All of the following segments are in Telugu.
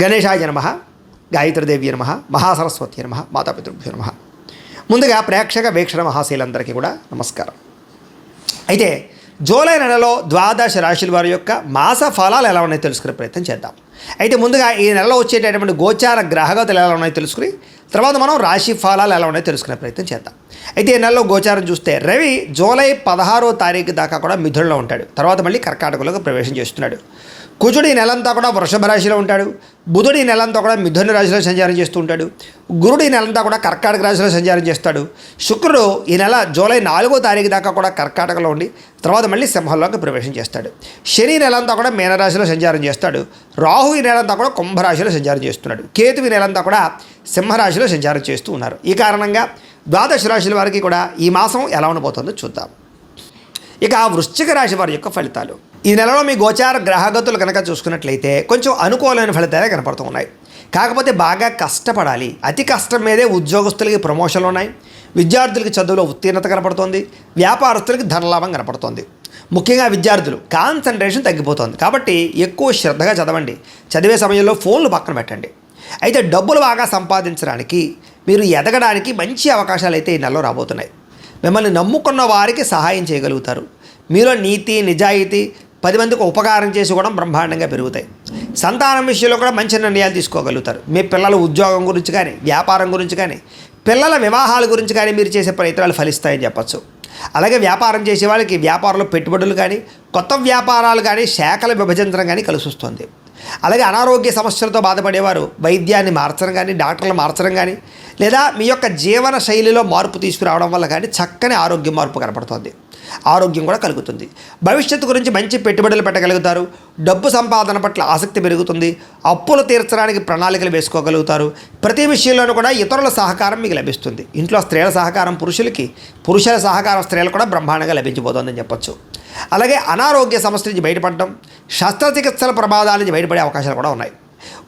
గణేశాయ నమః, గాయత్రీదేవి నమః, మహాసరస్వతి నమః, మాతాపితృభ్యో నమః. ముందుగా ప్రేక్షక వీక్షణ మహాశీలందరికీ కూడా నమస్కారం. అయితే జూలై నెలలో ద్వాదశ రాశుల వారి యొక్క మాస ఫలాలు ఎలా ఉన్నాయో తెలుసుకునే ప్రయత్నం చేద్దాం. అయితే ముందుగా ఈ నెలలో వచ్చేటటువంటి గోచార గ్రహగతులు ఎలా ఉన్నాయో తెలుసుకుని తర్వాత మనం రాశి ఫలాలు ఎలా ఉన్నాయో తెలుసుకునే ప్రయత్నం చేద్దాం. అయితే ఈ నెలలో గోచారం చూస్తే రవి జూలై 16వ తారీఖు దాకా కూడా మిథునంలో ఉంటాడు. తర్వాత మళ్ళీ కర్కాటకంలోకి ప్రవేశం చేస్తున్నాడు. కుజుడు ఈ నెలంతా కూడా వృషభ రాశిలో ఉంటాడు. బుధుడు ఈ నెలంతా కూడా మిథున రాశిలో సంచారం చేస్తూ ఉంటాడు. గురుడు ఈ నెలంతా కూడా కర్కాటక రాశిలో సంచారం చేస్తాడు. శుక్రుడు ఈ నెల జూలై 4వ తారీఖు దాకా కూడా కర్కాటకలో ఉండి తర్వాత మళ్ళీ సింహంలోకి ప్రవేశం చేస్తాడు. శని ఈ నెలంతా కూడా మీనరాశిలో సంచారం చేస్తాడు. రాహు ఈ నెలంతా కూడా కుంభరాశిలో సంచారం చేస్తున్నాడు. కేతు ఈ నెలంతా కూడా సింహరాశిలో సంచారం చేస్తూ ఉన్నారు. ఈ కారణంగా ద్వాదశ రాశుల వారికి కూడా ఈ మాసం ఎలా ఉండబోతుందో చూద్దాం. ఇక వృశ్చిక రాశి వారి యొక్క ఫలితాలు. ఈ నెలలో మీ గోచార గ్రహగతులు కనుక చూసుకున్నట్లయితే కొంచెం అనుకూలమైన ఫలితాలే కనపడుతూ ఉన్నాయి. కాకపోతే బాగా కష్టపడాలి. అతి కష్టం మీదే ఉద్యోగస్తులకి ప్రమోషన్లు ఉన్నాయి. విద్యార్థులకి చదువులో ఉత్తీర్ణత కనపడుతోంది. వ్యాపారస్తులకి ధనలాభం కనపడుతోంది. ముఖ్యంగా విద్యార్థులు కాన్సన్ట్రేషన్ తగ్గిపోతుంది. కాబట్టి ఎక్కువ శ్రద్ధగా చదవండి. చదివే సమయంలో ఫోన్లు పక్కన పెట్టండి. అయితే డబ్బులు బాగా సంపాదించడానికి మీరు ఎదగడానికి మంచి అవకాశాలు అయితే ఈ నెలలో రాబోతున్నాయి. మిమ్మల్ని నమ్ముకున్న వారికి సహాయం చేయగలుగుతారు. మీలో నీతి నిజాయితీ 10 మందికి ఉపకారం చేసి కూడా బ్రహ్మాండంగా పెరుగుతాయి. సంతానం విషయంలో కూడా మంచి నిర్ణయాలు తీసుకోగలుగుతారు. మీ పిల్లల ఉద్యోగం గురించి కానీ వ్యాపారం గురించి కానీ పిల్లల వివాహాల గురించి కానీ మీరు చేసే ప్రయత్నాలు ఫలిస్తాయని చెప్పచ్చు. అలాగే వ్యాపారం చేసే వాళ్ళకి వ్యాపారంలో పెట్టుబడులు కానీ కొత్త వ్యాపారాలు కానీ శాఖలు విభజించడం కానీ కలిసి వస్తుంది. అలాగే అనారోగ్య సమస్యలతో బాధపడేవారు వైద్యాన్ని మార్చడం కానీ డాక్టర్లు మార్చడం కానీ లేదా మీ యొక్క జీవన శైలిలో మార్పు తీసుకురావడం వల్ల కానీ చక్కని ఆరోగ్య మార్పు కనపడుతుంది. ఆరోగ్యం కూడా కలుగుతుంది. భవిష్యత్తు గురించి మంచి పెట్టుబడులు పెట్టగలుగుతారు. డబ్బు సంపాదన పట్ల ఆసక్తి పెరుగుతుంది. అప్పులు తీర్చడానికి ప్రణాళికలు వేసుకోగలుగుతారు. ప్రతి విషయంలోనూ కూడా ఇతరుల సహకారం మీకు లభిస్తుంది. ఇంట్లో స్త్రీల సహకారం పురుషులకి, పురుషుల సహకారం స్త్రీలకు కూడా బ్రహ్మాండంగా లభించబోతోందని చెప్పొచ్చు. అలాగే అనారోగ్య సమస్య నుంచి బయటపడటం, శస్త్రచికిత్సల ప్రమాదాల నుంచి బయటపడే అవకాశాలు కూడా ఉన్నాయి.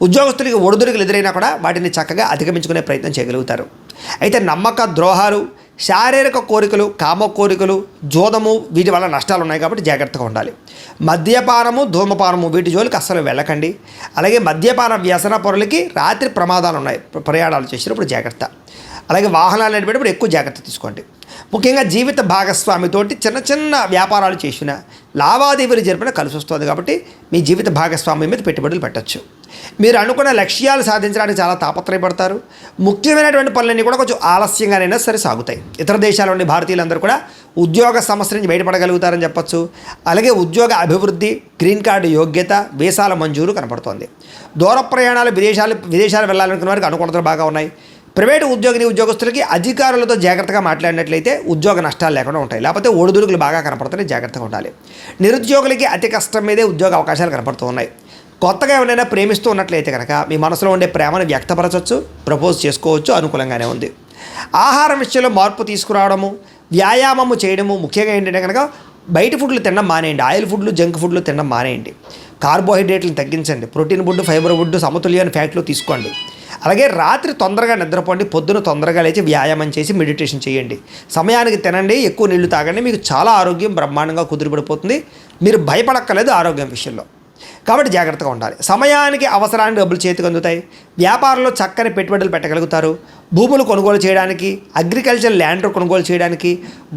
ఉద్యోగస్తులకి ఒడిదుడుకులు ఎదురైనా కూడా వాటిని చక్కగా అధిగమించుకునే ప్రయత్నం చేయగలుగుతారు. అయితే నమ్మక ద్రోహాలు, శారీరక కోరికలు, కామ కోరికలు, జోదము వీటి వల్ల నష్టాలు ఉన్నాయి. కాబట్టి జాగ్రత్తగా ఉండాలి. మద్యపానము, ధూమపానము వీటి జోలికి అస్సలు వెళ్ళకండి. అలాగే మద్యపాన వ్యసన పరులకి రాత్రి ప్రమాదాలు ఉన్నాయి. ప్రయాణాలు చేసినప్పుడు జాగ్రత్త. అలాగే వాహనాలు నడిపేటప్పుడు ఎక్కువ జాగ్రత్త తీసుకోండి. ముఖ్యంగా జీవిత భాగస్వామితోటి చిన్న చిన్న వ్యాపారాలు చేసిన లావాదేవీలు జరిపిన కలిసి వస్తుంది. కాబట్టి మీ జీవిత భాగస్వామి మీద పెట్టుబడులు పెట్టచ్చు. మీరు అనుకున్న లక్ష్యాలు సాధించడానికి చాలా తాపత్రయపడతారు. ముఖ్యమైనటువంటి పనులన్నీ కూడా కొంచెం ఆలస్యంగానైనా సరే సాగుతాయి. ఇతర దేశాల నుండి భారతీయులందరూ కూడా ఉద్యోగ సమస్య నుంచి బయటపడగలుగుతారని చెప్పచ్చు. అలాగే ఉద్యోగ అభివృద్ధి, గ్రీన్ కార్డు యోగ్యత, వీసాల మంజూరు కనపడుతోంది. దూర ప్రయాణాలు, విదేశాలు వెళ్ళాలనుకున్న వారికి అనుకూలతలు బాగా ఉన్నాయి. ప్రైవేటు ఉద్యోగస్తులకి అధికారులతో జాగ్రత్తగా మాట్లాడినట్లయితే ఉద్యోగ నష్టాలు లేకుండా ఉంటాయి. లేకపోతే ఒడిదుడుకులు బాగా కనపడుతున్నాయి. జాగ్రత్తగా ఉండాలి. నిరుద్యోగులకి అతి కష్టం మీదే ఉద్యోగ అవకాశాలు కనపడుతూ ఉన్నాయి. కొత్తగా ఎవరైనా ప్రేమిస్తూ ఉన్నట్లయితే కనుక మీ మనసులో ఉండే ప్రేమను వ్యక్తపరచవచ్చు, ప్రపోజ్ చేసుకోవచ్చు. అనుకూలంగానే ఉంది. ఆహారం విషయంలో మార్పు తీసుకురావడము, వ్యాయామము చేయడము. ముఖ్యంగా ఏంటంటే కనుక బయట ఫుడ్లు తినడం మానేయండి. ఆయిల్ ఫుడ్లు, జంక్ ఫుడ్లు తినడం మానేయండి. కార్బోహైడ్రేట్లను తగ్గించండి. ప్రోటీన్ ఫుడ్, ఫైబర్ ఫుడ్, సమతుల్యమైన ఫ్యాట్లు తీసుకోండి. అలాగే రాత్రి తొందరగా నిద్రపోండి. పొద్దున తొందరగా లేచి వ్యాయామం చేసి మెడిటేషన్ చేయండి. సమయానికి తినండి. ఎక్కువ నీళ్లు తాగండి. మీకు చాలా ఆరోగ్యం బ్రహ్మాండంగా కుదిరిపడిపోతుంది. మీరు భయపడక్కర్లేదు ఆరోగ్యం విషయంలో. కాబట్టి జాగ్రత్తగా ఉండాలి. సమయానికి అవసరానికి డబ్బులు చేతికి అందుతాయి. వ్యాపారంలో చక్కని పెట్టుబడులు పెట్టగలుగుతారు. భూములు కొనుగోలు చేయడానికి, అగ్రికల్చర్ ల్యాండ్ కొనుగోలు చేయడానికి,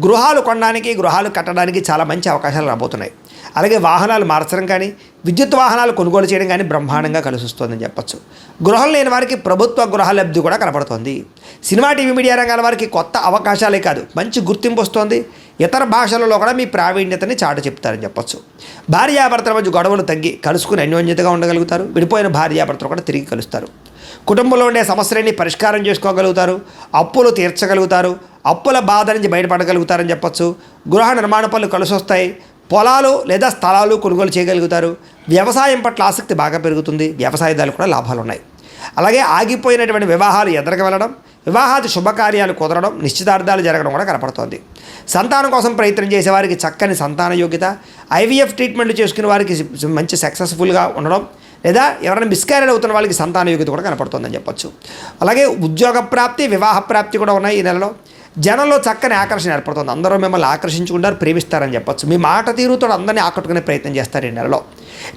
గృహాలు కొనడానికి, గృహాలు కట్టడానికి చాలా మంచి అవకాశాలు రాబోతున్నాయి. అలాగే వాహనాలు మార్చడం కానీ, విద్యుత్ వాహనాలు కొనుగోలు చేయడం కానీ బ్రహ్మాండంగా కలిసి వస్తుందని చెప్పచ్చు. గృహం లేని వారికి ప్రభుత్వ గృహ లబ్ధి కూడా కనపడుతుంది. సినిమా, టీవీ, మీడియా రంగాల వారికి కొత్త అవకాశాలే కాదు మంచి గుర్తింపు వస్తుంది. ఇతర భాషలలో కూడా మీ ప్రావీణ్యతని చాటు చెప్తారని చెప్పచ్చు. భార్యాభర్తల మధ్య గొడవలు తగ్గి కలుసుకుని అన్యోన్యతగా ఉండగలుగుతారు. విడిపోయిన భార్యాభర్తలు కూడా తిరిగి కలుస్తారు. కుటుంబంలో ఉండే సమస్యలన్నీ పరిష్కారం చేసుకోగలుగుతారు. అప్పులు తీర్చగలుగుతారు. అప్పుల బాధ నుంచి బయటపడగలుగుతారని చెప్పచ్చు. గృహ నిర్మాణ పనులు కలిసి వస్తాయి. పొలాలు లేదా స్థలాలు కొనుగోలు చేయగలుగుతారు. వ్యవసాయం పట్ల ఆసక్తి బాగా పెరుగుతుంది. వ్యవసాయదారులు కూడా లాభాలు ఉన్నాయి. అలాగే ఆగిపోయినటువంటి వివాహాలు ఎదురుకు వెళ్ళడం, వివాహాది శుభకార్యాలు కుదరడం, నిశ్చితార్థాలు జరగడం కూడా కనపడుతోంది. సంతానం కోసం ప్రయత్నం చేసేవారికి చక్కని సంతాన యోగ్యత, ఐవీఎఫ్ ట్రీట్మెంట్ చేసుకునే వారికి మంచి సక్సెస్ఫుల్గా ఉండడం, లేదా ఎవరైనా మిస్క్యారేజ్ అవుతున్న వాళ్ళకి సంతాన యోగ్యత కూడా కనపడుతుందని చెప్పచ్చు. అలాగే ఉద్యోగ ప్రాప్తి, వివాహ ప్రాప్తి కూడా ఉన్నాయి ఈ నెలలో. జనంలో చక్కని ఆకర్షణ ఏర్పడుతుంది. అందరూ మిమ్మల్ని ఆకర్షించుకుంటారు, ప్రేమిస్తారని చెప్పచ్చు. మీ మాట తీరుతో అందరినీ ఆకట్టుకునే ప్రయత్నం చేస్తారు ఈ నెలలో.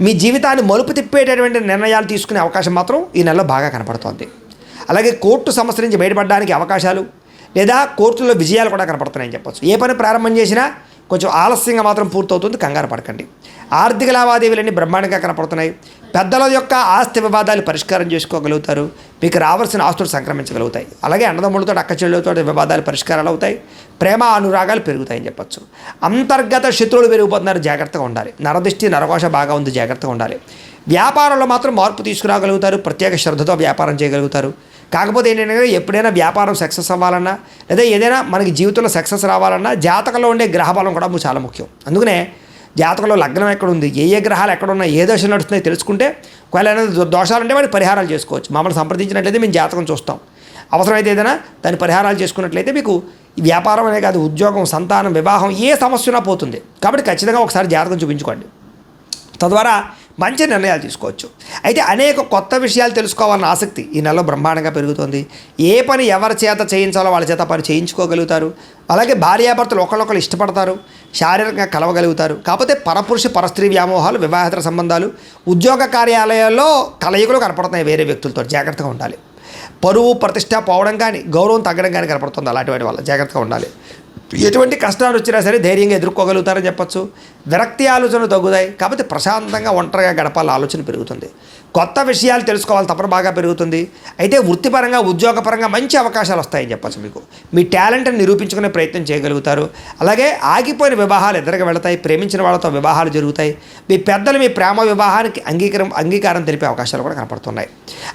మీ జీవితాన్ని మలుపు తిప్పేటటువంటి నిర్ణయాలు తీసుకునే అవకాశం మాత్రం ఈ నెలలో బాగా కనపడుతోంది. అలాగే కోర్టు సమస్య నుంచి బయటపడడానికి అవకాశాలు లేదా కోర్టులో విజయాలు కూడా కనపడుతున్నాయని చెప్పొచ్చు. ఏ పని ప్రారంభం చేసినా కొంచెం ఆలస్యంగా మాత్రం పూర్తవుతుంది, కంగారు పడకండి. ఆర్థిక లావాదేవీలన్నీ బ్రహ్మాండంగా కనపడుతున్నాయి. పెద్దల యొక్క ఆస్తి వివాదాలు పరిష్కారం చేసుకోగలుగుతారు. మీకు రావాల్సిన ఆస్తులు సంక్రమించగలుగుతాయి. అలాగే అన్నదమ్ములతో అక్క చెల్లెలతో వివాదాలు పరిష్కారాలు అవుతాయి. ప్రేమ అనురాగాలు పెరుగుతాయని చెప్పొచ్చు. అంతర్గత శత్రువులు పెరిగిపోతున్నారు, జాగ్రత్తగా ఉండాలి. నరదృష్టి నరకోశ బాగా ఉంది, జాగ్రత్తగా ఉండాలి. వ్యాపారంలో మాత్రం మార్పు తీసుకురాగలుగుతారు. ప్రత్యేక శ్రద్ధతో వ్యాపారం చేయగలుగుతారు. కాకపోతే ఏంటంటే ఎప్పుడైనా వ్యాపారం సక్సెస్ అవ్వాలన్నా లేదా ఏదైనా మనకి జీవితంలో సక్సెస్ రావాలన్నా జాతకంలో ఉండే గ్రహబలం కూడా చాలా ముఖ్యం. అందుకనే జాతకంలో లగ్నం ఎక్కడుంది, ఏ గ్రహాలు ఎక్కడున్నా, ఏ దశ నడుస్తున్నాయో తెలుసుకుంటే ఒకవేళ ఏదైనా దోషాలు ఉంటే వాటి పరిహారాలు చేసుకోవచ్చు. మమ్మల్ని సంప్రదించినట్లయితే మేము జాతకం చూస్తాం. అవసరమైతే ఏదైనా దాని పరిహారాలు చేసుకున్నట్లయితే మీకు వ్యాపారం అనే కాదు, ఉద్యోగం, సంతానం, వివాహం ఏ సమస్య ఉన్నా పోతుంది. కాబట్టి ఖచ్చితంగా ఒకసారి జాతకం చూపించుకోండి. తద్వారా మంచి నిర్ణయాలు తీసుకోవచ్చు. అయితే అనేక కొత్త విషయాలు తెలుసుకోవాలన్న ఆసక్తి ఈ నెలలో బ్రహ్మాండంగా పెరుగుతుంది. ఏ పని ఎవరి చేత చేయించాలో వాళ్ళ చేత పని చేయించుకోగలుగుతారు. అలాగే భార్యాభర్తలు ఒకళ్ళొకళ్ళు ఇష్టపడతారు, శారీరకంగా కలవగలుగుతారు. కాకపోతే పరపురుష పరస్త్రీ వ్యామోహాలు, వివాహేతర సంబంధాలు, ఉద్యోగ కార్యాలయాల్లో కలయికలు కనపడుతున్నాయి వేరే వ్యక్తులతో, జాగ్రత్తగా ఉండాలి. పరువు ప్రతిష్ట పోవడం కానీ గౌరవం తగ్గడం కానీ కనపడుతుంది. అలాంటి వాటి వల్ల జాగ్రత్తగా ఉండాలి. ఎటువంటి కష్టాలు వచ్చినా సరే ధైర్యంగా ఎదుర్కోగలుగుతారని చెప్పొచ్చు. విరక్తి ఆలోచనలు తగ్గుతాయి. కాబట్టి ప్రశాంతంగా ఒంటరిగా గడపాల ఆలోచన పెరుగుతుంది. కొత్త విషయాలు తెలుసుకోవాలి తపన బాగా పెరుగుతుంది. అయితే వృత్తిపరంగా ఉద్యోగపరంగా మంచి అవకాశాలు వస్తాయని చెప్పచ్చు. మీకు మీ టాలెంట్ని నిరూపించుకునే ప్రయత్నం చేయగలుగుతారు. అలాగే ఆగిపోయిన వివాహాలు ఎదురుగా వెళతాయి. ప్రేమించిన వాళ్ళతో వివాహాలు జరుగుతాయి. మీ పెద్దలు మీ ప్రేమ వివాహానికి అంగీకారం తెలిపే అవకాశాలు కూడా కనపడుతున్నాయి.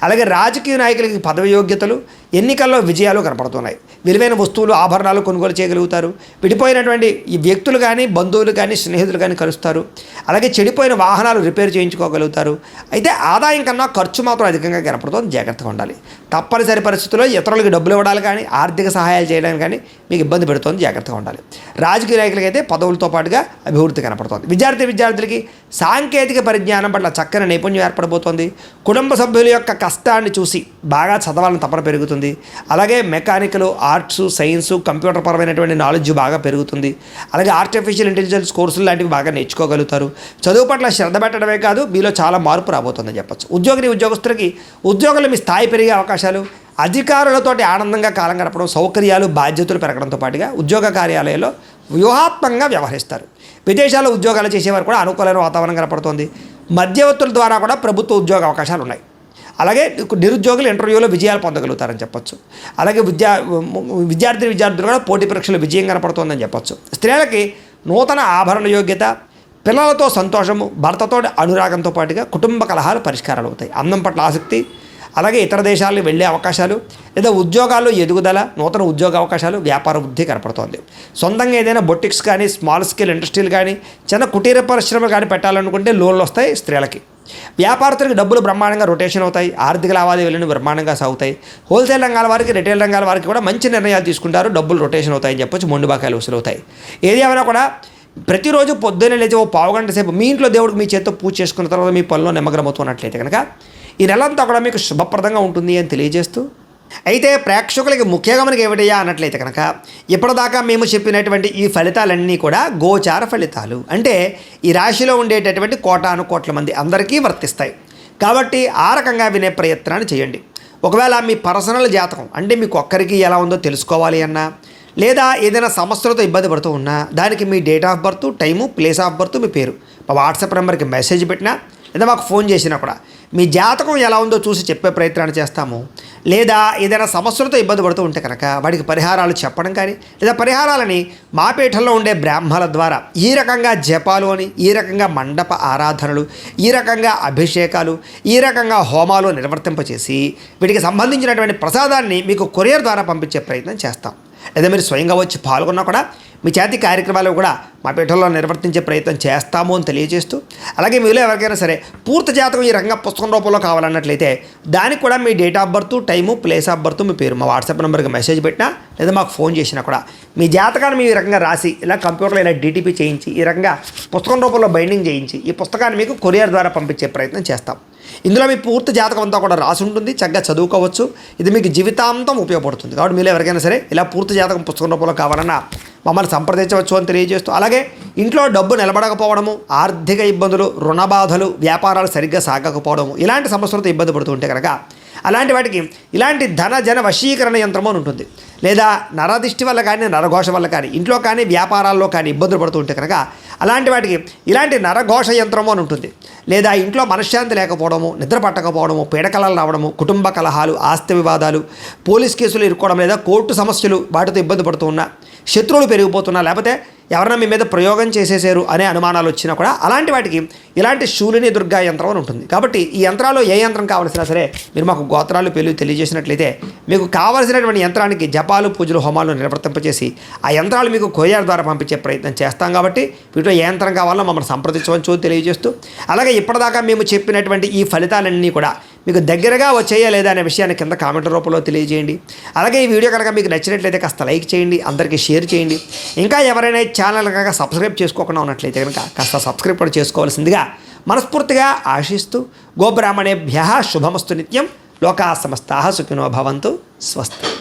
అలాగే రాజకీయ నాయకులకి పదవి యోగ్యతలు, ఎన్నికల్లో విజయాలు కనపడుతున్నాయి. విలువైన వస్తువులు, ఆభరణాలు కొనుగోలు చేయగలుగుతారు. విడిపోయినటువంటి ఈ వ్యక్తులు కానీ, బంధువులు కానీ, స్నేహితులు కానీ కలుస్తారు. అలాగే చెడిపోయిన వాహనాలు రిపేర్ చేయించుకోగలుగుతారు. అయితే ఆదాయం కన్నా ఖర్చు మాత్రం అధికంగా కనపడుతుంది, జాగ్రత్తగా ఉండాలి. తప్పనిసరి పరిస్థితుల్లో ఇతరులకు డబ్బులు ఇవ్వడాలు కానీ, ఆర్థిక సహాయాలు చేయడానికి కానీ మీకు ఇబ్బంది పెడుతుంది, జాగ్రత్తగా ఉండాలి. రాజకీయ నాయకులకి అయితే పదవులతో పాటుగా అభివృద్ధి కనపడుతుంది. విద్యార్థులకి సాంకేతిక పరిజ్ఞానం పట్ల చక్కని నైపుణ్యం ఏర్పడబోతోంది. కుటుంబ సభ్యుల యొక్క కష్టాన్ని చూసి బాగా చదవాలని తపన పెరుగుతుంది. అలాగే మెకానికల్, ఆర్ట్స్, సైన్స్, కంప్యూటర్ పరమైనటువంటి నాలెడ్జ్ బాగా పెరుగుతుంది. అలాగే ఆర్టిఫిషియల్ ఇంటెలిజెన్స్ కోర్సులు లాంటివి బాగా నేర్చుకోగలుగుతారు. చదువు పట్ల శ్రద్ధ పెట్టడమే కాదు, మీలో చాలా మార్పు రాబోతుందని చెప్పచ్చు. ఉద్యోగస్తులకి ఉద్యోగంలో మీ స్థాయి పెరిగే అవకాశాలు, అధికారులతోటి ఆనందంగా కాలం గడపడం, సౌకర్యాలు, బాధ్యతలు పెరగడంతో పాటుగా ఉద్యోగ కార్యాలయాల్లో వ్యూహాత్మకంగా వ్యవహరిస్తారు. విదేశాల్లో ఉద్యోగాలు చేసేవారు కూడా అనుకూలమైన వాతావరణం కనపడుతోంది. మధ్యవర్తుల ద్వారా కూడా ప్రభుత్వ ఉద్యోగ అవకాశాలు ఉన్నాయి. అలాగే నిరుద్యోగులు ఇంటర్వ్యూలో విజయాలు పొందగలుగుతారని చెప్పొచ్చు. అలాగే విద్యార్థులు కూడా పోటీ పరీక్షలు విజయం కనపడుతోందని చెప్పొచ్చు. స్త్రీలకి నూతన ఆభరణ యోగ్యత, పిల్లలతో సంతోషము, భర్తతో అనురాగంతో పాటుగా కుటుంబ కలహాలు పరిష్కారాలు అవుతాయి. అందం పట్ల ఆసక్తి, అలాగే ఇతర దేశాలకు వెళ్ళే అవకాశాలు లేదా ఉద్యోగాల్లో ఎదుగుదల, నూతన ఉద్యోగ అవకాశాలు, వ్యాపార వృద్ధి కనపడుతోంది. సొంతంగా ఏదైనా బొటిక్స్ కానీ, స్మాల్ స్కేల్ ఇండస్ట్రీలు కానీ, చిన్న కుటీర పరిశ్రమలు కానీ పెట్టాలనుకుంటే లోన్లు వస్తాయి స్త్రీలకి. వ్యాపారస్తులకు డబ్బులు బ్రహ్మాండంగా రొటేషన్ అవుతాయి. ఆర్థిక లావాదేవీలను బ్రహ్మాండంగా సాగుతాయి. హోల్సేల్ రంగాల వారికి, రిటైల్ రంగాల వారికి కూడా మంచి నిర్ణయాలు తీసుకుంటారు. డబ్బులు రొటేషన్ అవుతాయని చెప్పొచ్చు. మొండి బాకాయలు వసూలు అవుతాయి. ఏది ఏమైనా కూడా ప్రతిరోజు పొద్దున్నే లేచి ఓ పావుగంట సేపు మీ ఇంట్లో దేవుడికి మీ చేత్తో పూజ చేసుకున్న తర్వాత మీ పనిలో నిమగ్నమవుతున్నట్లయితే కనుక ఈ నెలంతా కూడా మీకు శుభప్రదంగా ఉంటుంది అని తెలియజేస్తూ, అయితే ప్రేక్షకులకి ముఖ్యంగా మనకి ఏమిటయ్యా అన్నట్లయితే కనుక ఇప్పటిదాకా మేము చెప్పినటువంటి ఈ ఫలితాలన్నీ కూడా గోచార ఫలితాలు. అంటే ఈ రాశిలో ఉండేటటువంటి కోటాను కోట్ల మంది అందరికీ వర్తిస్తాయి. కాబట్టి ఆ రకంగా వినే ప్రయత్నాన్ని చేయండి. ఒకవేళ మీ పర్సనల్ జాతకం అంటే మీకు ఒక్కరికి ఎలా ఉందో తెలుసుకోవాలి అన్నా, లేదా ఏదైనా సమస్యలతో ఇబ్బంది పడుతూ ఉన్నా దానికి మీ date of birth, time, place of birth, మీ పేరు మా వాట్సాప్ నెంబర్కి మెసేజ్ పెట్టినా లేదా మాకు ఫోన్ చేసినా కూడా మీ జాతకం ఎలా ఉందో చూసి చెప్పే ప్రయత్నాన్ని చేస్తాము. లేదా ఏదైనా సమస్యలతో ఇబ్బంది పడుతూ ఉంటే కనుక వాడికి పరిహారాలు చెప్పడం కానీ, లేదా పరిహారాలని మా పీఠంలో ఉండే బ్రాహ్మణుల ద్వారా ఈ రకంగా జపాలు అని, ఈ రకంగా మండప ఆరాధనలు, ఈ రకంగా అభిషేకాలు, ఈ రకంగా హోమాలు నిర్వర్తింపచేసి వీటికి సంబంధించినటువంటి ప్రసాదాన్ని మీకు కొరియర్ ద్వారా పంపించే ప్రయత్నం చేస్తాం. లేదా మీరు స్వయంగా వచ్చి పాల్గొన్నా కూడా మీ చేతి కార్యక్రమాలు కూడా మా పీఠంలో నిర్వర్తించే ప్రయత్నం చేస్తాము అని తెలియజేస్తూ, అలాగే మీలో ఎవరికైనా సరే పూర్తి జాతకం ఈ రంగ పుస్తకం రూపంలో కావాలన్నట్లయితే దానికి కూడా మీ date of birth, time, place of birth, మీ పేరు మా వాట్సాప్ నెంబర్కి మెసేజ్ పెట్టినా లేదా మాకు ఫోన్ చేసినా కూడా మీ జాతకాన్ని మీ రకంగా రాసి ఇలా కంప్యూటర్లో ఇలా డీటీపీ చేయించి ఈ రకంగా పుస్తకం రూపంలో బైండింగ్ చేయించి ఈ పుస్తకాన్ని మీకు కొరియర్ ద్వారా పంపించే ప్రయత్నం చేస్తాం. ఇందులో మీ పూర్తి జాతకం అంతా కూడా రాసి ఉంటుంది, చక్కగా చదువుకోవచ్చు. ఇది మీకు జీవితాంతం ఉపయోగపడుతుంది. కాబట్టి మీరు ఎవరికైనా సరే ఇలా పూర్తి జాతకం పుస్తకం రూపంలో కావాలన్నా మమ్మల్ని సంప్రదించవచ్చు అని తెలియజేస్తూ, అలాగే ఇంట్లో డబ్బు నిలబడకపోవడము, ఆర్థిక ఇబ్బందులు, రుణ బాధలు, వ్యాపారాలు సరిగ్గా సాగకపోవడము, ఇలాంటి సమస్యలతో ఇబ్బంది పడుతూ ఉంటే కనుక అలాంటి వాటికి ఇలాంటి ధన జన వశీకరణ యంత్రము అని ఉంటుంది. లేదా నరదిష్టి వల్ల కానీ, నరఘోష వల్ల కానీ, ఇంట్లో కానీ వ్యాపారాల్లో కానీ ఇబ్బందులు పడుతూ ఉంటే కనుక అలాంటి వాటికి ఇలాంటి నరఘోష యంత్రము అని ఉంటుంది. లేదా ఇంట్లో మనశ్శాంతి లేకపోవడము, నిద్ర పట్టకపోవడము, పీడకలలు రావడము, కుటుంబ కలహాలు, ఆస్తి వివాదాలు, పోలీస్ కేసులు ఇరుక్కోవడం, లేదా కోర్టు సమస్యలు, వాటితో ఇబ్బంది పడుతూ ఉన్నా, శత్రువులు పెరిగిపోతున్నా, లేకపోతే ఎవరైనా మీ మీద ప్రయోగం చేసేసారు అనే అనుమానాలు వచ్చినా కూడా అలాంటి వాటికి ఇలాంటి శూలిని దుర్గా యంత్రం అని ఉంటుంది. కాబట్టి ఈ యంత్రాల్లో ఏ యంత్రం కావాల్సినా సరే మీరు మాకు గోత్రాలు పేర్లు తెలియజేసినట్లయితే మీకు కావాల్సినటువంటి యంత్రానికి జపాలు, పూజలు, హోమాలు నిర్వర్తింపచేసి ఆ యంత్రాలు మీకు కొరియర్ ద్వారా పంపించే ప్రయత్నం చేస్తాం. కాబట్టి వీటిలో ఏ యంత్రం కావాలో మమ్మల్ని సంప్రదించవచ్చు తెలియజేస్తూ, అలాగే ఇప్పటిదాకా మేము చెప్పినటువంటి ఈ ఫలితాలన్నీ కూడా మీకు దగ్గరగా వచ్చేయా లేదా అనే విషయాన్ని కింద కామెంట్ రూపంలో తెలియజేయండి. అలాగే ఈ వీడియో కనుక మీకు నచ్చినట్లయితే కాస్త లైక్ చేయండి, అందరికీ షేర్ చేయండి. ఇంకా ఎవరైనా ఛానల్ కనుక సబ్స్క్రైబ్ చేసుకోకుండా ఉన్నట్లయితే కనుక కాస్త సబ్స్క్రైబ్ కూడా చేసుకోవాల్సిందిగా మనస్ఫూర్తిగా ఆశిస్తూ, గోబ్రాహ్మణేభ్యః శుభమస్తు నిత్యం, లోకాః సమస్తాః సుఖినో భవంతు, స్వస్తి.